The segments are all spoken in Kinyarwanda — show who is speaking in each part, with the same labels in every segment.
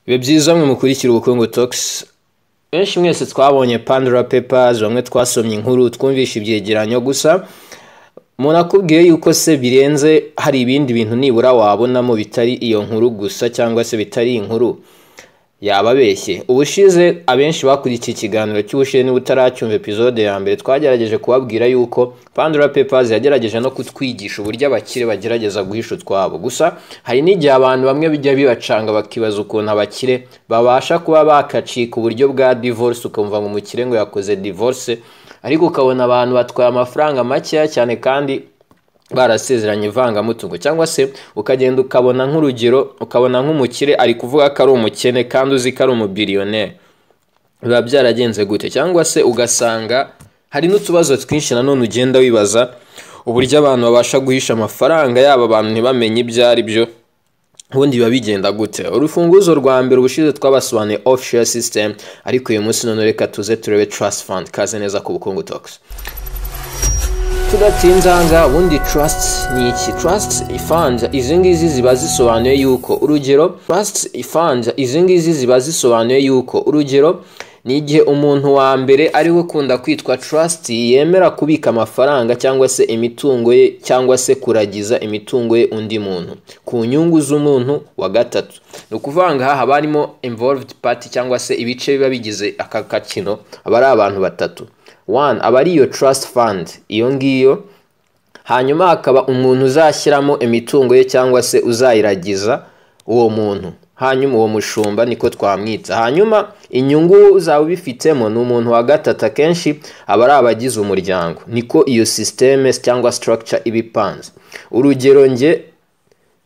Speaker 1: Bibe byiza mwe mukurikira Ubukungu Talks. Benshi mwese twabonye Pandora Papers, bamwe twasomye inkuru twumvisha ibyegeranyo gusa umuntu akubwiye yuko se birenze hari ibindi bintu nibura wabonamo bitari iyo nkuru gusa cyangwa se bitari inkuru yababeshye. Ubushize abenshi bakurikiye ikiganiro cy'ubushize ni butaracyumva episode ya mbere twagerageje kubabwira yuko Pandora Papers yagerageje no kutwigisha uburyo abakire bagerageza guhisha utwabo. Gusa hari n'igihe abantu bamwe bijya bibacanga bakibaza ukuntu abakire babasha kuba bakacika uburyo bwa divorce, ukumva ngo umukire ngo yakoze divorce ariko ukabona abantu batwaye amafaranga make cyane kandi barasezeranye ivangamutungo, cyangwa se ukagenda ukabona nk'urugero ukabona nk'umukire ari kuvuga ko ari umukene kandi uzi ko ari umubillionaire. Biba byaragenze gute? Cyangwa se ugasanga hari n'utubazo twinshi nanone ugenda wibaza uburyo abantu babasha guhisha amafaranga yabo abantu ntibamenye ibyo ari byo, ubundi biba bigenda gute? Urufunguzo rwa mbere ubushize twabasobanuye offshore system, ariko uyu munsi none reka tuze turebe trust fund. Kaze neza ku Bukungu Talks. Tudatinzanga, ubundi trust ni iki? Trust fund izi ngizi ziba zisobanuye yuko urugero trust fund izi ngizi ziba zisobanuye yuko urugero ni igihe umuntu wa mbere ari we ukunda kwitwa trust yemera kubika amafaranga cyangwa se imitungo ye cyangwa se kuragiza imitungo ye undi muntu ku nyungu z'umuntu wa gatatu. Ni ukuvanga aha haba harimo involved party cyangwa se ibice biba bigize aka kakino, aba ari abantu batatu. One, aba ari iyo trust fund iyo ngiyo, hanyuma hakaba umuntu uzashyiramo imitungo ye cyangwa se uzayiragiza uwo muntu, hanyuma uwo mushumba niko twamwita. Hanyuma inyungu uzaba ubifitemo ni umuntu wa gatatu, akenshi aba ari abagize umuryango. Niko iyo system cyangwa structure ibipanze. Urugero nge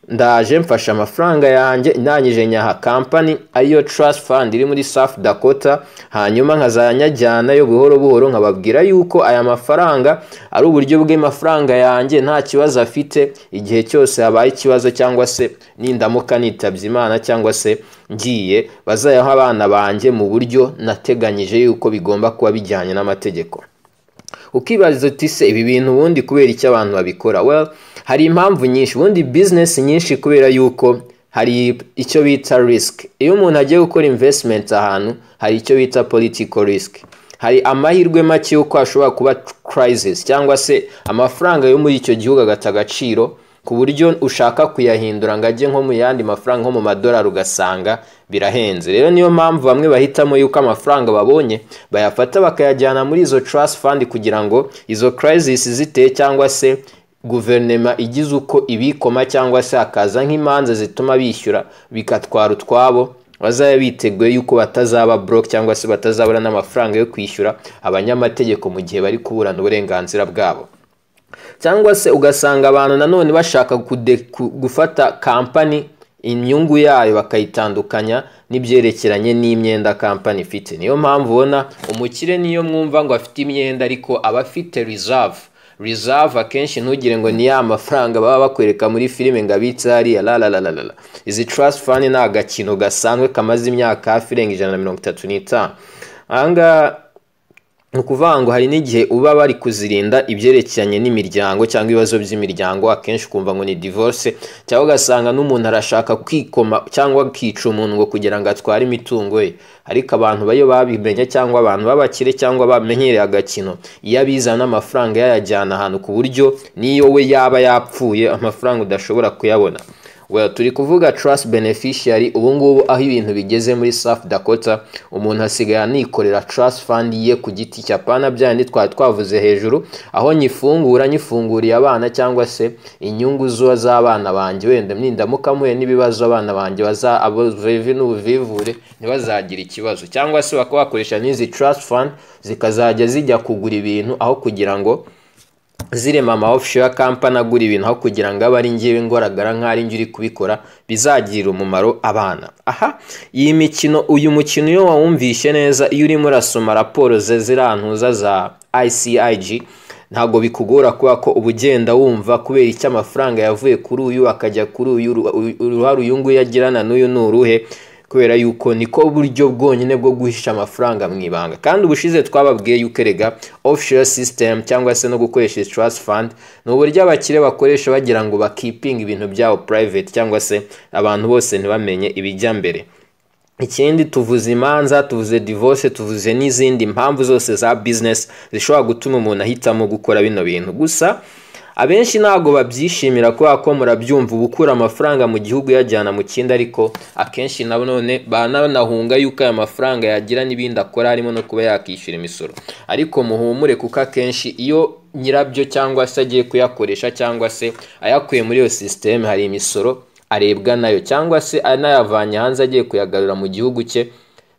Speaker 1: ndaje mfasha amafaranga yanjye ndangije nyaha company ariyo trust fund iri muri South Dakota, hanyuma nkazanyajyana yo buhoro buhoro nkababwira yuko aya mafaranga ari uburyo bw'amafaranga yanjye nta kibazo afite. Igihe cyose habaye ikibazo cyangwa se nindamuka nitabye Imana cyangwa se ngiye, bazayaha abana banjye mu buryo nateganyije yuko bigomba kuba bijyanye n'amategeko. Ukibaza uti se ibi bintu ubundi kubera icyo abantu babikora? Well, hari impamvu nyinshi. Ubundi business nyinshi kubera yuko hari icyo bita risk. Iyo umuntu agiye gukora investment ahantu hari icyo bita political risk. Hari amahirwe make yuko ashobora kuba crisis cyangwa se amafaranga yo muri icyo gihugu agata agaciro ku buryo ushaka kuyahindura ngo ajye nko mu yandi mafaranga nko mu madolari ugasanga birahenze. Rero niyo mpamvu bamwe bahitamo yuko amafaranga babonye bayafata bakayajyana muri izo trust fund kugira ngo izo crisis ziteye cyangwa se guverinoma igize uko ibikoma cyangwa se akaza nk'imanza zituma bishyura bikatwara utwabo, bazaya biteguye yuko batazaba broke cyangwa se batazabura n'amafaranga yo kwishyura abanyamategeko mu gihe bari kuburana uburenganzira bwabo. Cyangwa se ugasanga abantu nanone bashaka gufata company inyungu yayo bakayitandukanya n'ibyerekeranye n'imyenda company ifite. Niyo mpamvu ubona umukire niyo mwumva ngo afite imyenda ariko aba afite reserve akenshi ntugire ngo ni ya mafaranga baba bakwereka muri filime ngo abitse hariya la. Izi trust fund ni agakino gasanzwe kamaze imyaka hafi irenga 135. Ahangaha ni ukuvuga ngo hari n'igihe uba bari kuzirinda ibyerekeranye n'imiryango cyangwa ibibazo by'imiryango, akenshi ukumva ngo ni divorce, cyangwa ugasanga n'umuntu arashaka kwikoma cyangwa akica umuntu ngo kugira ngo atware imitungo ye. Ariko abantu bayo babimenye cyangwa abantu babakire cyangwa bamenyereye agakino, iyo abizana amafaranga yayajyana ahantu ku buryo niyo we yaba yapfuye amafaranga udashobora kuyabona. Well, turi kuvuga trust beneficiary. Ubu ngubu aho ibintu bigeze muri South Dakota, umuntu asigaye anikorera trust fund ye ku giti cya pana byandi twavuze hejuru, aho nyifunguriye abana cyangwa se inyungu zo z'abana banjye, wenda nindamuka muye n'ibibazo abana banjye n'ubuvivure ntibazagira ikibazo, cyangwa se bakabakoresha n'izi trust fund zikazajya zijya kugura ibintu aho kugira ngo zirema ama offshore company agura ibintu aho kugira ngo abe ari ngewe ngoragara nk'ari ngi uri kubikora, bizagira umumaro abana. Aha uyu mukino iyo wawumvishe neza, iyo urimo urasoma raporo zirantuza za ICIG, ntago bikugora kuba ko ubugenda wumva kubera icyo amafaranga yavuye kuri uyu akajya kuri uyu nguyu yagirana n'uyu n'uruhe, kubera yuko niko buryo bwonyine bwo guhisha amafaranga mu ibanga. Kandi ubushize twababwiye yuko erega offshore system cyangwa se no gukoresha trust fund ni uburyo abakire bakoresha bagira ngo bakipinga ibintu byabo private cyangwa se abantu bose ntibamenye ibijya mbere. ikindi tuvuze imanza, tuvuze divorce, tuvuze n'izindi mpamvu zose za business zishobora gutuma umuntu ahitamo gukora bino bintu. Gusa abenshi ntago babyishimira kubera ko murabyumva ubukura amafaranga mu gihugu yajyana mu kindi, ariko akenshi none banahunga yuko aya mafaranga yagira n'ibindi akora harimo no kuba yakishyura imisoro. Ariko muhumure kuko akenshi iyo nyirabyo cyangwa se agiye kuyakoresha cyangwa se ayakuye muri iyo system hari imisoro arebwa nayo, cyangwa se anayavanye hanze agiye kuyagarura mu gihugu cye.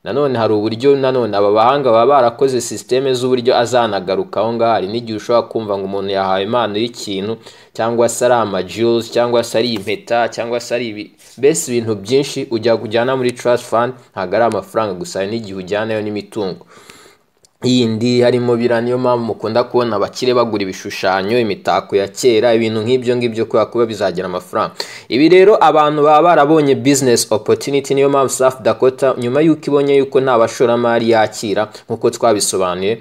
Speaker 1: Nanone hari uburyo aba bahanga baba barakoze systeme z'uburyo azanagaruka aho ngaho. Hari n'igihe ushobora kumva ngo umuntu yahawe impano y'ikintu, cyangwa se ari ama-jewels, cyangwa se ari impeta, cyangwa se ari mbese ibintu byinshi ujya kujyana muri trust fund. Ntabwo ari amafaranga gusa, hari n'igihe ujyanayo n'imitungo yindi harimo niyo mpamvu mukunda kubona abakire bagura ibishushanyo, imitako ya kera, ibintu nk'ibyo ngibyo kubera kuba bizagira amafaranga. Ibi rero abantu baba barabonye business opportunity, niyo mpamvu South Dakota nyuma y'uko ibonye yuko nta bashoramari yakira nk'uko twabisobanuye,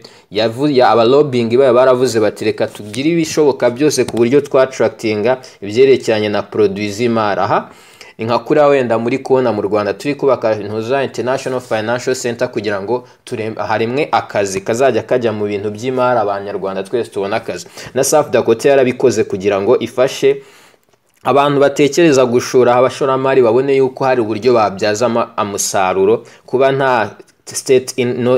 Speaker 1: aba lobbying baba baravuze bati reka tugire ibishoboka byose ku buryo twatractinga ibyerekeranye na produits z'imari. Aha ni nka kuriya wenda muri kubona mu Rwanda turi kubaka Ntuza International Financial Center kugira ngo harimwe akazi kazajya kajya mu bintu by'imari, abanyarwanda twese tubona akazi. Na South Dakota yarabikoze kugira ngo ifashe abantu batekereza gushora, abashoramari babone yuko hari uburyo babyaza umusaruro, kuba nta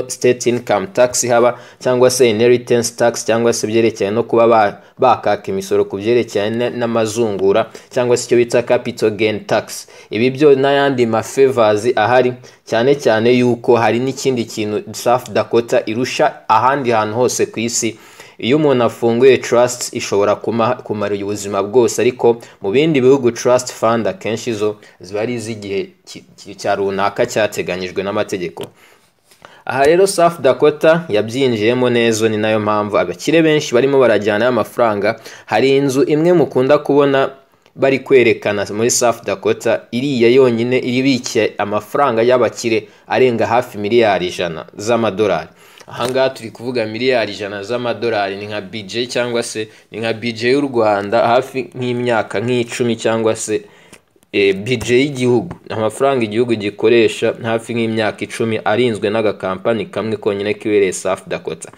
Speaker 1: state income tax haba, cyangwa se inheritance tax, cyangwa se byerekeye no kuba bakaka imisoro ku byerekeye n'amazungura, cyangwa se icyo bita capital gain tax. Ibi byo n'ayandi favors ahari, cyane cyane yuko hari n'ikindi kintu South Dakota irusha ahandi hantu hose ku isi. Iyo umuntu afunguye trust ishobora kumara ubuzima bwose, ariko mu bindi bihugu trust fund akenshi zo ziba ari iz'igihe cya runaka cyateganyijwe n'amategeko. Aha rero South Dakota yabyinjiyemo neza, ni nayo mpamvu abakire benshi barimo barajyana amafaranga. Hari inzu imwe mukunda kubona bari kwerekana muri South Dakota, iriya yonyine iribikiye amafaranga y'abakire arenga hafi miliyari 100 z'amadolari. Ahangaha turi kuvuga miliyari 100 z'amadolari, ni nka budget cyangwa se ni nka budget y'u Rwanda hafi nk'imyaka nk'icumi, cyangwa se budget y'igihugu, amafaranga igihugu gikoresha hafi nk'imyaka 10 arinzwe n'agakampani kamwe konyine kibereye South Dakota.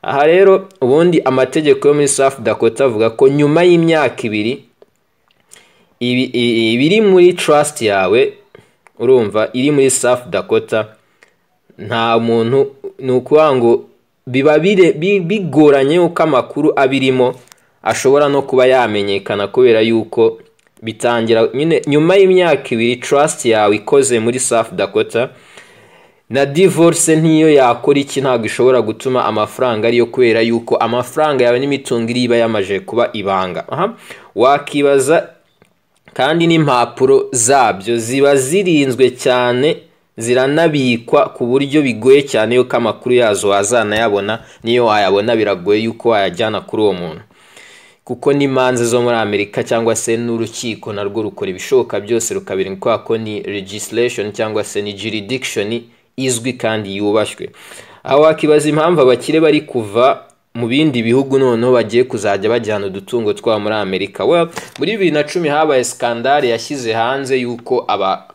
Speaker 1: Aha rero ubundi amategeko yo muri South Dakota avuga ko nyuma y'imyaka 2 ibiri muri trust yawe, urumva iri muri South Dakota, nta muntu nukuvuga ngo biba bigoranye uko amakuru abirimo ashobora no kuba yamenyekana, kubera yuko bitangira nyuma y'imyaka 2 trust yawe ikoze muri South Dakota. Na divorce ntiyo yakora iki, ntabwo ishobora gutuma amafaranga ariyo, kubera yuko amafaranga yawe n'imitungo iriba yamaje kuba ibanga. Wakibaza kandi n'impapuro zabyo ziba zirinzwe cyane, ziranabikwa ku buryo bigoye cyane yuko amakuru yazo wazanayabona, niyo wayabona biragoye yuko wayajyana kuri uwo muntu, kuko n'imanza zo muri Amerika cyangwa se n'urukiko narwo rukora ibishoboka byose rukabirinda, kwa ko ni legislation cyangwa se ni jurisdiction izwi kandi yubashywe. Aho wakibaza impamvu abakire bari kuva mu bindi bihugu noneho bagiye kuzajya bajyana udutungo twa muri Amerika. Muri 2010 habaye skandale yashyize hanze yuko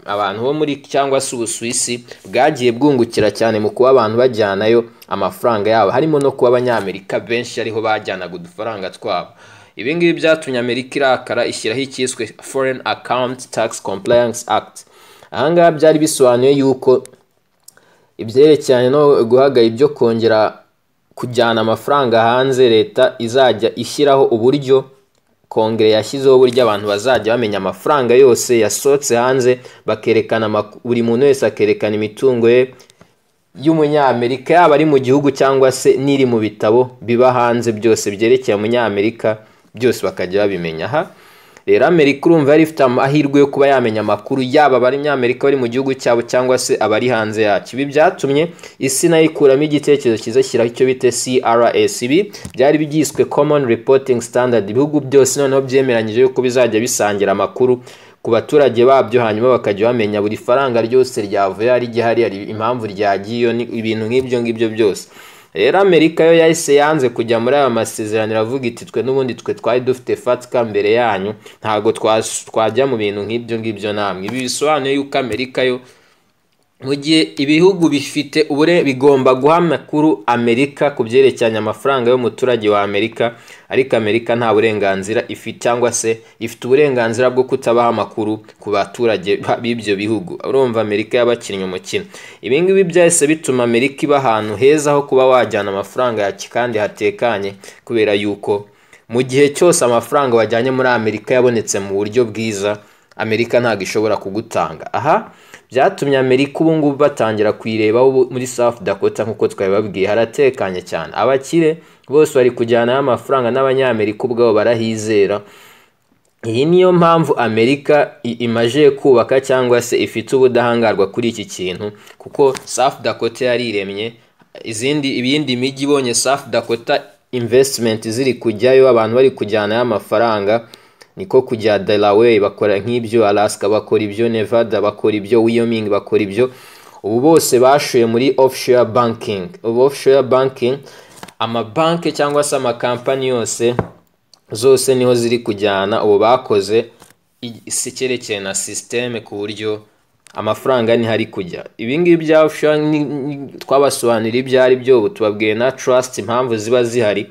Speaker 1: abantu bo muri cyangwa se Ubusuwisi bwagiye bwungukira cyane mu kuba abantu bajyanayo amafaranga yabo, harimo no kuba abanyamerika benshi ariho bajyanaga udufaranga twabo. Ibi ngibi byatumye Amerika irakara ishyiraho icyiswe Foreign Account Tax Compliance Act. Ahangaha byari bisobanuye yuko ibyerekeranye no guhaga ibyo kongera kujyana amafaranga hanze, leta izajya ishyiraho uburyo, kongere yashyizeho uburyo abantu bazajya bamenya amafaranga yose yasohotse hanze, bakerekana buri muntu wese akerekana imitungo ye y'umunyamerika, yaba ari mu gihugu cyangwa se n'iri mu bitabo biba hanze, byose byerekeye umunyamerika byose bakajya babimenya. Aha rero Amerika urumva yari ifite amahirwe yo kuba yamenya amakuru yaba abanyamerika bari mu gihugu cyabo cyangwa se abari hanze yacyo. Ibi byatumye isi nayo ikuramo igitekerezo cyiza shyiraho icyo bita CRS. Ibi byari byiswe Common Reporting Standard. Ibihugu byose noneho byemeranyije yuko bizajya bisangira amakuru ku baturage babyo, hanyuma bakajya bamenya buri faranga ryose ryavuye ari gihari, ari impamvu ryagiye, ibintu nk'ibyo byose. Rero Amerika yo yahise yanze kujya muri aya masezerano, iravuga iti twe n'ubundi twari dufite fatika mbere yanyu, ntago twajya mu bintu nk'ibyo namwe. Ibi bisobanuye yuko Amerika yo mu gihe ibihugu bifite bigomba guha amakuru Amerika ku byerekeranye amafaranga y'umuturage wa Amerika, ariko Amerika nta burenganzira ifite cyangwa se ifite uburenganzira bwo kutabaha amakuru ku baturage b'ibyo bihugu. Urumva Amerika yabakinnye umukino. Ibi ngibi byahise bituma Amerika iba ahantu heza ho kuba wajyana amafaranga yaki kandi hatekanye, kubera yuko mu gihe cyose amafaranga wajyanye muri Amerika yabonetse mu buryo bwiza, Amerika ntabwo ishobora kugutanga. Aha byatumye Amerika ubu ngubu batangira kuyirebaho muri South Dakota, nk'uko twabibabwiye haratekanye cyane. Abakire bose bari kujyanayo amafaranga n'Abanyamerika ubwabo barahizera. Iyi niyo mpamvu Amerika imaje kubaka cyangwa se ifite ubudahangarwa kuri iki kintu, kuko South Dakota yariremye. Ibindi mijyi ibonye South Dakota investment ziri kujyayo, abantu bari kujyanayo amafaranga, niko kujya Delaware bakora nk'ibyo, Alaska bakora ibyo, Nevada bakora ibyo, Wyoming bakora ibyo. Ubu bose bashuye muri offshore banking. Offshore banking, amabanki cyangwa se amakampani yose zose niho ziri kujyana. Ubu bakoze icyerekeye na systeme ku buryo amafaranga ntihari kujya. Ibi ngibi bya offshore twabasobanurira ibyo ari byo, ubu tubabwiye na trust impamvu ziba zihari.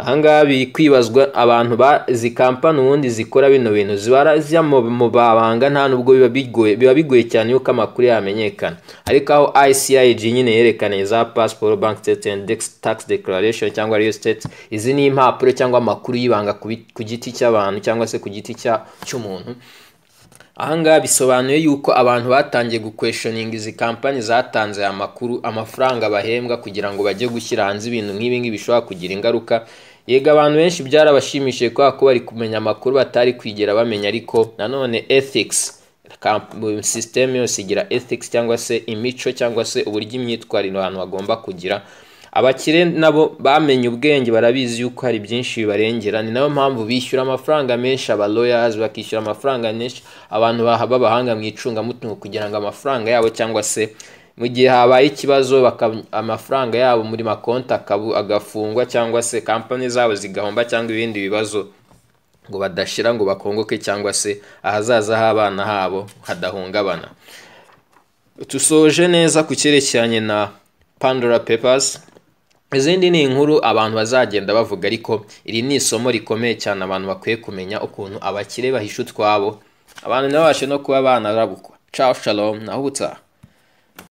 Speaker 1: Ahangaha biri kwibazwa abantu bazi kampani ubundi zikora bino bintu zibarazya mu babanga, nta nubwo biba bigoye cyane yuko amakuru yamenyekana. Ariko aho ICIG nyine yerekana za passport, bank statement, tax declaration cyangwa real estate, izi ni impapuro cyangwa amakuru yibanga ku giti cy'abantu cyangwa se ku giti cy'umuntu. Ahangaha bisobanuye yuko abantu batangiye guquestioning izi kampani zatanze amakuru, amafaranga bahembwa kugira ngo bajye gushyira hanze ibintu nk'ibi ngibi bishobora kugira ingaruka. Yego abantu benshi byarabashimishije kwa ko bari kumenya amakuru batari kwigera bamenya, ariko nanone ethics, system yose igira ethics cyangwa se imico cyangwa se uburyo imyitwarire abantu bagomba kugira. Abakire nabo bamenye ubwenge, barabizi yuko hari byinshi bibarengera. Ni nayo mpamvu bishyura amafaranga menshi, aba lawyers bakishyura amafaranga menshi, abantu b'abahanga mu icungamutungo kugira ngo amafaranga yabo cyangwa se mu gihe habaye ikibazo amafaranga yabo muri makonti agafungwa cyangwa se kampani zabo zigahomba cyangwa ibindi bibazo, ngo badashira ngo bakongoke cyangwa se ahazaza h'abana habo hadahungabana. Tusoje neza ku cyerekeranye na Pandora Papers. Izindi ni inkuru abantu bazagenda bavuga, ariko iri ni isomo rikomeye cyane abantu bakwiye kumenya ukuntu abakire bahisha utwabo, abantu nabashe no kuba banarabukwa. Ciao, shalom, naho ubutaha.